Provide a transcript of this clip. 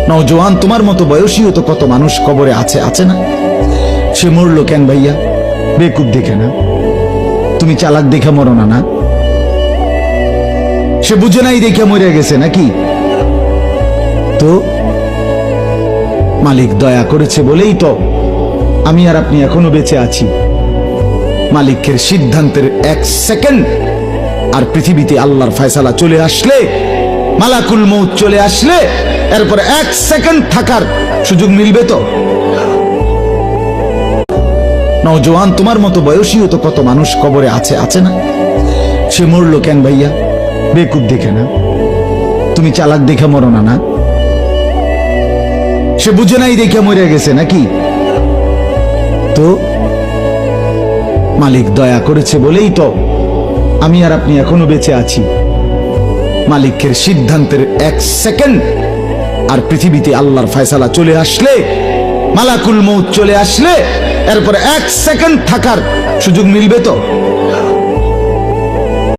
নওজোয়ান তোমার মতো বয়সীও তো কত মানুষ কবরে আছে, আছে না? সে মরলো কেন ভাইয়া? বেকুব দেখে না? তুমি চালাক দেখে মরো না? না, সে বুঝে নাই দেখে মরে গেছে নাকি? তো মালিক দয়া করেছে বলেই তো আমি আর আপনি এখনো বেঁচে আছি। মালিকের সিদ্ধান্তের 1 সেকেন্ড আর পৃথিবীতে আল্লাহর ফয়সালা চলে আসলে, মালাকুল মউত চলে আসলে, এরপর 1 সেকেন্ড থাকার সুযোগ মিলবে তো? নওজোয়ান তোমার মতো বয়সীও তো কত মানুষ কবরে আছে, আছে না? সে মরলো কেন ভাইয়া? বেকুব দেখে না? তুমি চালাক দেখে মরো না? না, সে বুঝে নাই দেখে মরে গেছে নাকি? তো মালিক দয়া করেছে বলেই তো আমি আর আপনি এখনো বেঁচে আছি। মালিকের সিদ্ধান্তের 1 সেকেন্ড আর পৃথিবীতে আল্লাহর ফয়সালা চলে আসলে, মালাকুল মউত চলে আসলে, এরপর 1 সেকেন্ড থাকার সুযোগ মিলবে তো?